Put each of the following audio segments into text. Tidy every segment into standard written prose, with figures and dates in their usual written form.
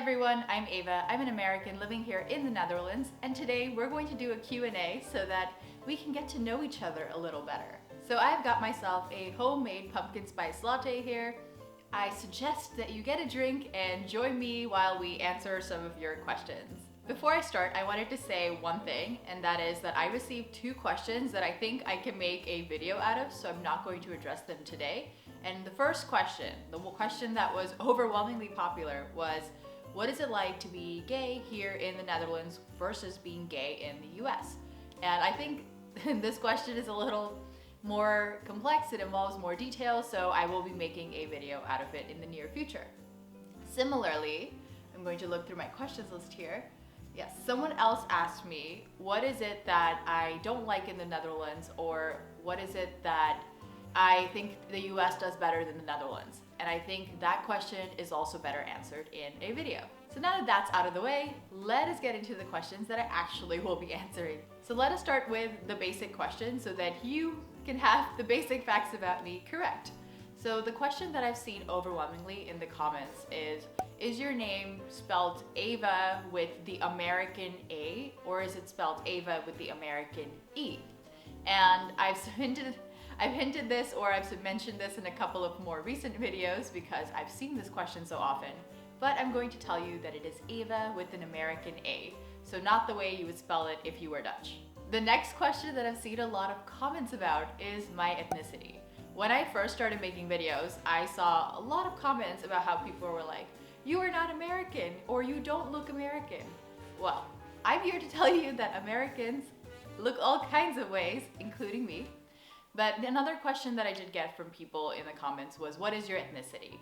everyone, I'm Ava. I'm an American living here in the Netherlands, and today we're going to do a Q&A so that we can get to know each other a little better. So I've got myself a homemade pumpkin spice latte here. I suggest that you get a drink and join me while we answer some of your questions. Before I start, I wanted to say one thing, and that is that I received 2 questions that I think I can make a video out of, so I'm not going to address them today. And the first question, the question that was overwhelmingly popular was, what is it like to be gay here in the Netherlands versus being gay in the US? And I think this question is a little more complex, it involves more detail, so I will be making a video out of it in the near future. Similarly, I'm going to look through my questions list here. Yes, someone else asked me, what is it that I don't like in the Netherlands, or what is it that I think the US does better than the Netherlands? And I think that question is also better answered in a video. So now that that's out of the way, let us get into the questions that I actually will be answering. So let us start with the basic question so that you can have the basic facts about me correct. So the question that I've seen overwhelmingly in the comments is your name spelled Ava with the American A, or is it spelled Ava with the American E? And I've hinted this, or I've mentioned this in a couple of more recent videos because I've seen this question so often, but I'm going to tell you that it is Ava with an American A, so not the way you would spell it if you were Dutch. The next question that I've seen a lot of comments about is my ethnicity. When I first started making videos, I saw a lot of comments about how people were like, you are not American, or you don't look American. Well, I'm here to tell you that Americans look all kinds of ways, including me. But another question that I did get from people in the comments was, what is your ethnicity?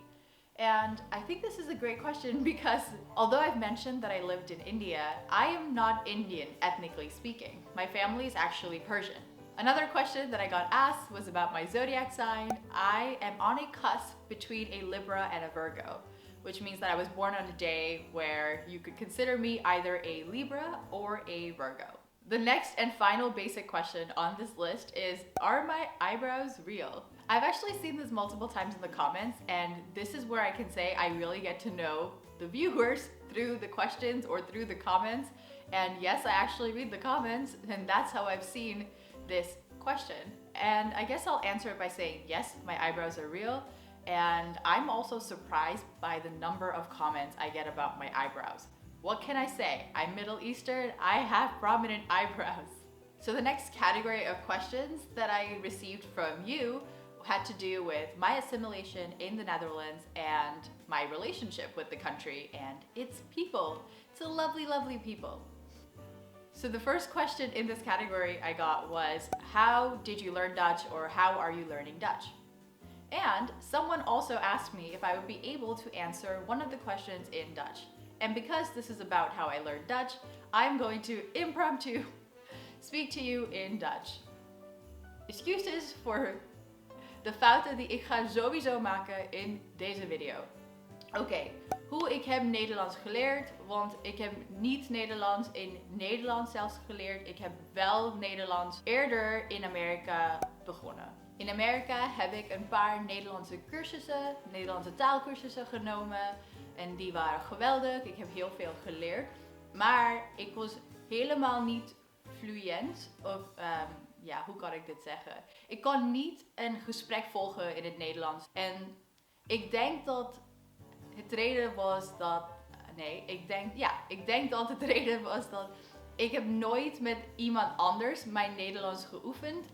And I think this is a great question because although I've mentioned that I lived in India, I am not Indian ethnically speaking. My family is actually Persian. Another question that I got asked was about my zodiac sign. I am on a cusp between a Libra and a Virgo, which means that I was born on a day where you could consider me either a Libra or a Virgo. The next and final basic question on this list is, are my eyebrows real? I've actually seen this multiple times in the comments, and this is where I can say I really get to know the viewers through the questions or through the comments. And yes, I actually read the comments, and that's how I've seen this question. And I guess I'll answer it by saying, yes, my eyebrows are real. And I'm also surprised by the number of comments I get about my eyebrows. What can I say? I'm Middle Eastern, I have prominent eyebrows. So the next category of questions that I received from you had to do with my assimilation in the Netherlands and my relationship with the country and its people. It's a lovely, lovely people. So the first question in this category I got was, how did you learn Dutch, or how are you learning Dutch? And someone also asked me if I would be able to answer one of the questions in Dutch. And because this is about how I learned Dutch, I'm going to impromptu speak to you in Dutch. Excuses voor de fouten die ik ga sowieso maken in deze video. Oké, hoe ik heb Nederlands geleerd, want ik heb niet Nederlands in Nederland zelfs geleerd. Ik heb wel Nederlands eerder in Amerika begonnen. In Amerika heb ik een paar Nederlandse cursussen, Nederlandse taalkursussen genomen. En die waren geweldig, ik heb heel veel geleerd. Maar ik was helemaal niet fluent, of hoe kan ik dit zeggen? Ik kon niet een gesprek volgen in het Nederlands. En ik denk dat het reden was dat, ik denk dat het reden was dat ik heb nooit met iemand anders mijn Nederlands geoefend.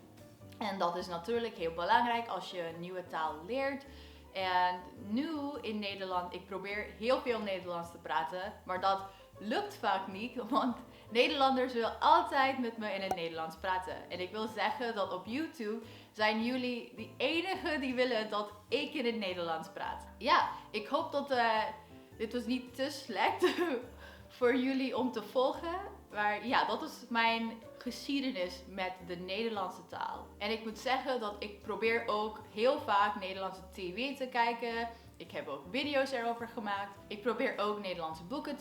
En dat is natuurlijk heel belangrijk als je een nieuwe taal leert. En nu in Nederland, ik probeer heel veel Nederlands te praten, maar dat lukt vaak niet, want Nederlanders willen altijd met me in het Nederlands praten. En ik wil zeggen dat op YouTube zijn jullie de enigen die willen dat ik in het Nederlands praat. Ja, ik hoop dat dit was niet te slecht voor jullie om te volgen. Maar ja, dat is mijn geschiedenis met de Nederlandse taal. En ik moet zeggen dat ik probeer ook heel vaak Nederlandse tv te kijken. Ik heb ook video's erover gemaakt. Ik probeer ook Nederlandse boeken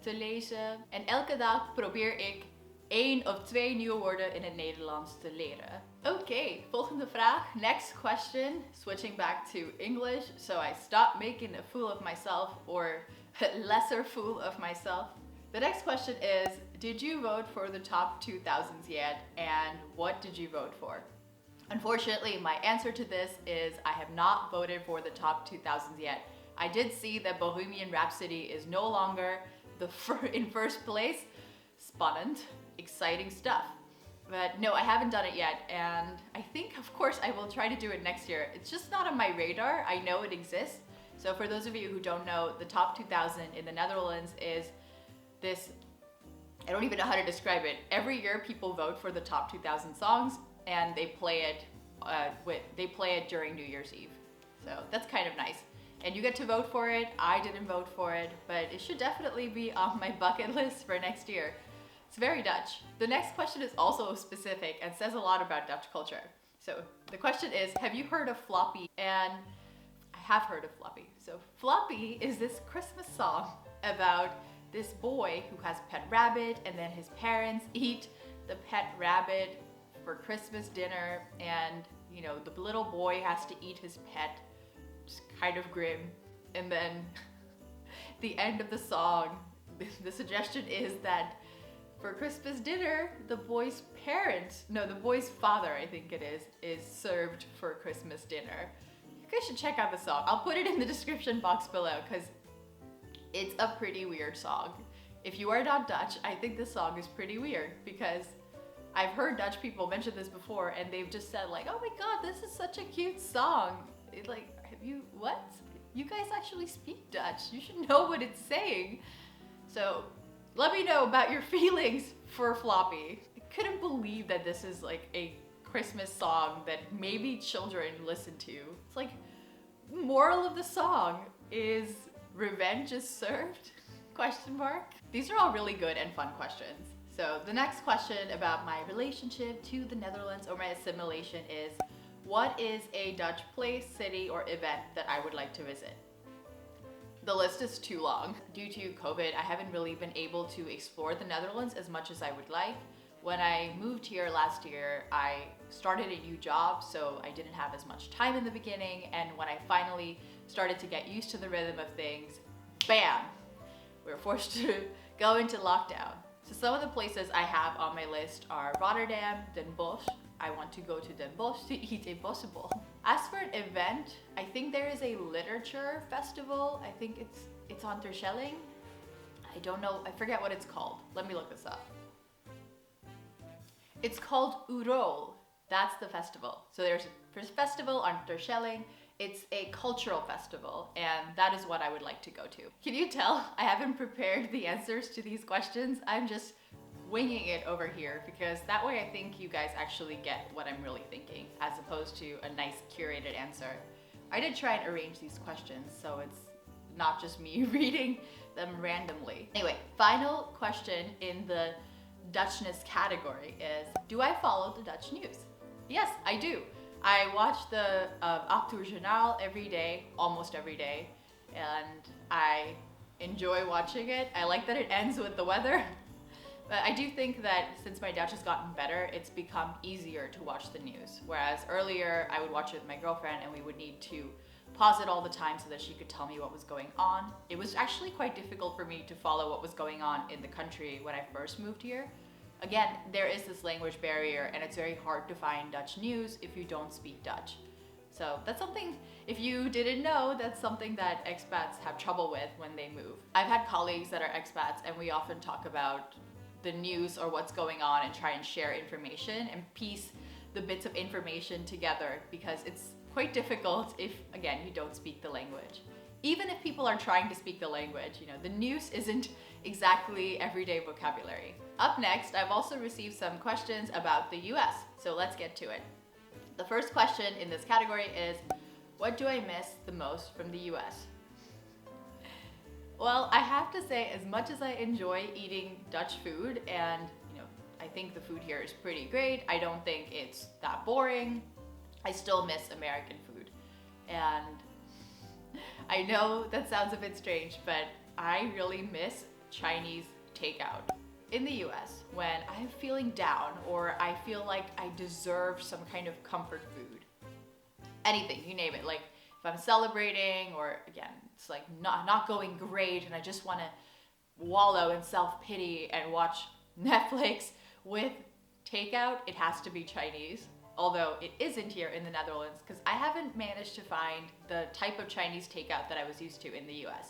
te lezen. En elke dag probeer ik 1 of 2 nieuwe woorden in het Nederlands te leren. Oké, volgende vraag. Next question. Switching back to English. So I stop making a fool of myself, or lesser fool of myself. The next question is, did you vote for the top 2000s yet, and what did you vote for? Unfortunately, my answer to this is I have not voted for the top 2000s yet. I did see that Bohemian Rhapsody is no longer in first place. Spannend, exciting stuff. But no, I haven't done it yet, and I think, of course, I will try to do it next year. It's just not on my radar. I know it exists. So for those of you who don't know, the top 2000 in the Netherlands is this, I don't even know how to describe it. Every year people vote for the top 2000 songs, and they play it during New Year's Eve. So that's kind of nice. And you get to vote for it. I didn't vote for it, but it should definitely be on my bucket list for next year. It's very Dutch. The next question is also specific and says a lot about Dutch culture. So the question is, have you heard of Floppy? And I have heard of Floppy. So Floppy is this Christmas song about this boy who has a pet rabbit, and then his parents eat the pet rabbit for Christmas dinner, and you know, the little boy has to eat his pet. It's kind of grim. And then the end of the song, the suggestion is that for Christmas dinner, the boy's father, I think it is served for Christmas dinner. You guys should check out the song. I'll put it in the description box below because it's a pretty weird song. If you are not Dutch, I think this song is pretty weird because I've heard Dutch people mention this before, and they've just said like, oh my god, this is such a cute song. What? You guys actually speak Dutch. You should know what it's saying. So let me know about your feelings for Floppy. I couldn't believe that this is like a Christmas song that maybe children listen to. It's like, moral of the song is revenge is served? Question mark. These are all really good and fun questions. So the next question about my relationship to the Netherlands or my assimilation is, what is a Dutch place, city, or event that I would like to visit? The list is too long. Due to COVID, I haven't really been able to explore the Netherlands as much as I would like. When I moved here last year, I started a new job, so I didn't have as much time in the beginning, and when I finally started to get used to the rhythm of things, bam! We were forced to go into lockdown. So some of the places I have on my list are Rotterdam, Den Bosch. I want to go to Den Bosch to eat a bosseball. As for an event, I think there is a literature festival. I think it's on Terschelling. I don't know, I forget what it's called. Let me look this up. It's called Oerol. That's the festival. So there's a festival on Terschelling. It's a cultural festival, and that is what I would like to go to. Can you tell I haven't prepared the answers to these questions? I'm just winging it over here because that way I think you guys actually get what I'm really thinking as opposed to a nice curated answer. I did try and arrange these questions so it's not just me reading them randomly. Anyway, final question in the Dutchness category is, do I follow the Dutch news? Yes, I do. I watch the Journaal every day, almost every day, and I enjoy watching it. I like that it ends with the weather. But I do think that since my Dutch has gotten better, it's become easier to watch the news. Whereas earlier, I would watch it with my girlfriend and we would need to pause it all the time so that she could tell me what was going on. It was actually quite difficult for me to follow what was going on in the country when I first moved here. Again, there is this language barrier and it's very hard to find Dutch news if you don't speak Dutch. So that's something, if you didn't know, that's something that expats have trouble with when they move. I've had colleagues that are expats and we often talk about the news or what's going on and try and share information and piece the bits of information together because it's quite difficult if, again, you don't speak the language. Even if people are trying to speak the language, you know, the news isn't exactly everyday vocabulary. Up next, I've also received some questions about the US, so let's get to it. The first question in this category is, what do I miss the most from the US? Well, I have to say, as much as I enjoy eating Dutch food, and you know, I think the food here is pretty great, I don't think it's that boring, I still miss American food. And I know that sounds a bit strange, but I really miss Chinese takeout. In the US, when I'm feeling down or I feel like I deserve some kind of comfort food, anything, you name it, like if I'm celebrating or again, it's like not going great and I just want to wallow in self-pity and watch Netflix with takeout, it has to be Chinese. Although it isn't here in the Netherlands, because I haven't managed to find the type of Chinese takeout that I was used to in the US.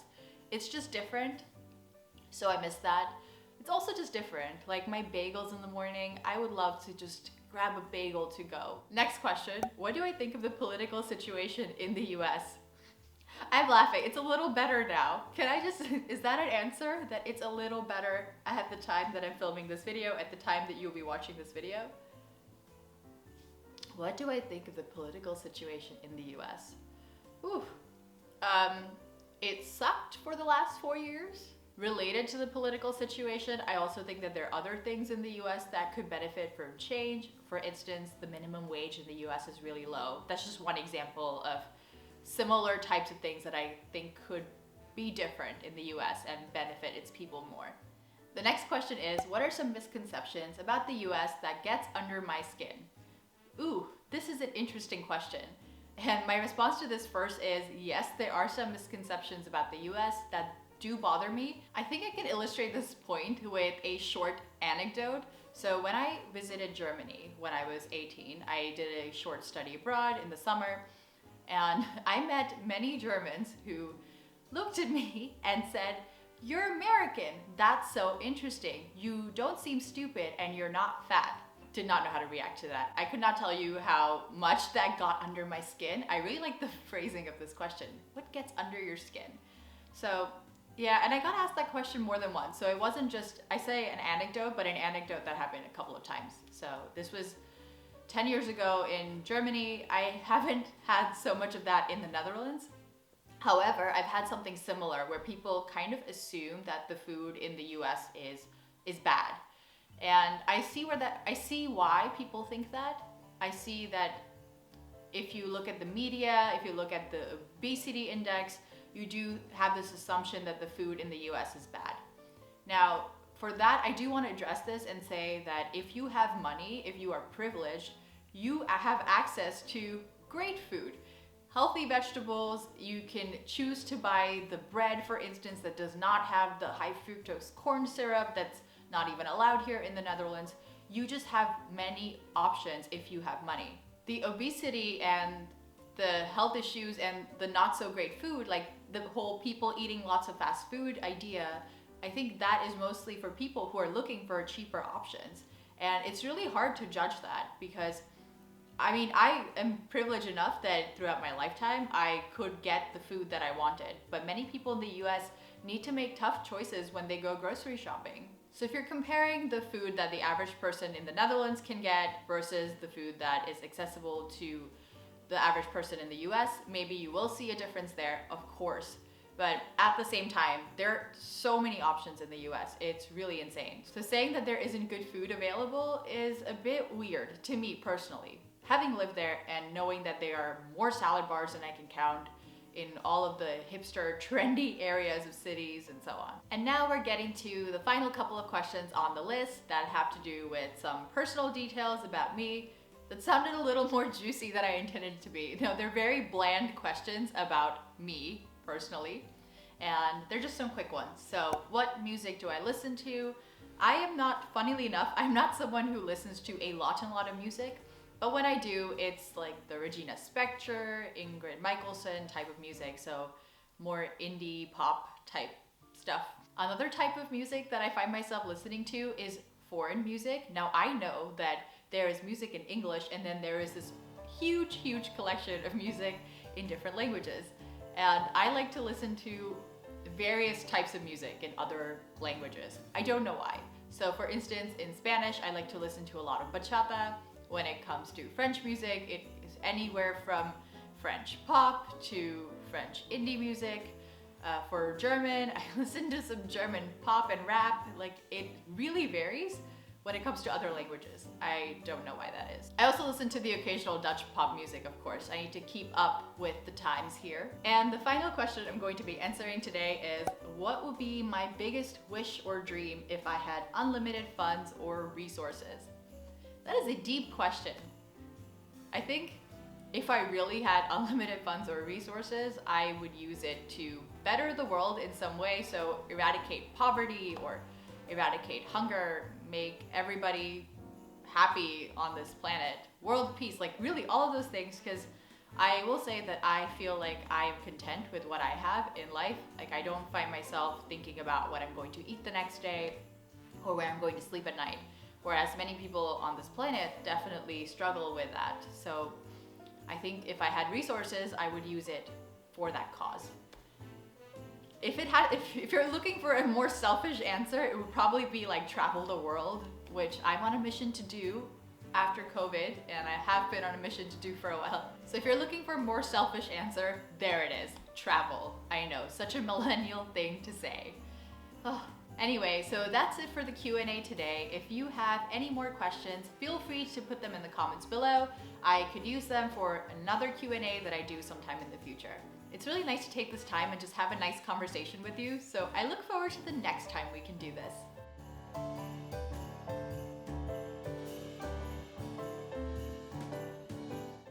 It's just different, so I miss that. It's also just different. Like my bagels in the morning, I would love to just grab a bagel to go. Next question, what do I think of the political situation in the US? I'm laughing, it's a little better now. Is that an answer? That it's a little better at the time that I'm filming this video, at the time that you'll be watching this video? What do I think of the political situation in the US? Ooh. It sucked for the last 4 years. Related to the political situation, I also think that there are other things in the US that could benefit from change. For instance, the minimum wage in the US is really low. That's just one example of similar types of things that I think could be different in the US and benefit its people more. The next question is, what are some misconceptions about the US that gets under my skin? Ooh, this is an interesting question. And my response to this first is, yes, there are some misconceptions about the US that do bother me. I think I can illustrate this point with a short anecdote. So when I visited Germany when I was 18, I did a short study abroad in the summer, and I met many Germans who looked at me and said, "You're American, that's so interesting. You don't seem stupid and you're not fat." Did not know how to react to that. I could not tell you how much that got under my skin. I really like the phrasing of this question. What gets under your skin? So yeah, and I got asked that question more than once. So it wasn't just, I say an anecdote, but an anecdote that happened a couple of times. So this was 10 years ago in Germany. I haven't had so much of that in the Netherlands. However, I've had something similar where people kind of assume that the food in the US is bad. And I see why people think that. I see that if you look at the media, if you look at the obesity index, you do have this assumption that the food in the US is bad. Now, for that, I do want to address this and say that if you have money, if you are privileged, you have access to great food. Healthy vegetables, you can choose to buy the bread, for instance, that does not have the high fructose corn syrup that's not even allowed here in the Netherlands. You just have many options if you have money. The obesity and the health issues and the not so great food, like the whole people eating lots of fast food idea, I think that is mostly for people who are looking for cheaper options. And it's really hard to judge that because, I mean, I am privileged enough that throughout my lifetime, I could get the food that I wanted. But many people in the US need to make tough choices when they go grocery shopping. So if you're comparing the food that the average person in the Netherlands can get versus the food that is accessible to the average person in the US, maybe you will see a difference there, of course. But at the same time, there are so many options in the US. It's really insane. So saying that there isn't good food available is a bit weird to me personally. Having lived there and knowing that there are more salad bars than I can count in all of the hipster, trendy areas of cities and so on. And now we're getting to the final couple of questions on the list that have to do with some personal details about me that sounded a little more juicy than I intended it to be. No, they're very bland questions about me personally, and they're just some quick ones. So what music do I listen to? I am not, funnily enough, I'm not someone who listens to a lot of music. But when I do, it's like the Regina Spektor, Ingrid Michaelson type of music, so more indie pop type stuff. Another type of music that I find myself listening to is foreign music. Now I know that there is music in English and then there is this huge collection of music in different languages. And I like to listen to various types of music in other languages. I don't know why. So for instance, in Spanish, I like to listen to a lot of bachata. When it comes to French music, it is anywhere from French pop to French indie music. For German, I listen to some German pop and rap. Like, it really varies when it comes to other languages. I don't know why that is. I also listen to the occasional Dutch pop music, of course. I need to keep up with the times here. And the final question I'm going to be answering today is, what would be my biggest wish or dream if I had unlimited funds or resources? That is a deep question. I think if I really had unlimited funds or resources, I would use it to better the world in some way. So eradicate poverty or eradicate hunger, make everybody happy on this planet, world peace, like really all of those things. Because I will say that I feel like I am content with what I have in life. Like I don't find myself thinking about what I'm going to eat the next day or where I'm going to sleep at night. Whereas many people on this planet definitely struggle with that. So I think if I had resources, I would use it for that cause. If you're looking for a more selfish answer, it would probably be like travel the world, which I'm on a mission to do after COVID, and I have been on a mission to do for a while. So if you're looking for a more selfish answer, there it is, travel. I know, such a millennial thing to say. Oh. Anyway, so that's it for the Q&A today. If you have any more questions, feel free to put them in the comments below. I could use them for another Q&A that I do sometime in the future. It's really nice to take this time and just have a nice conversation with you, so I look forward to the next time we can do this.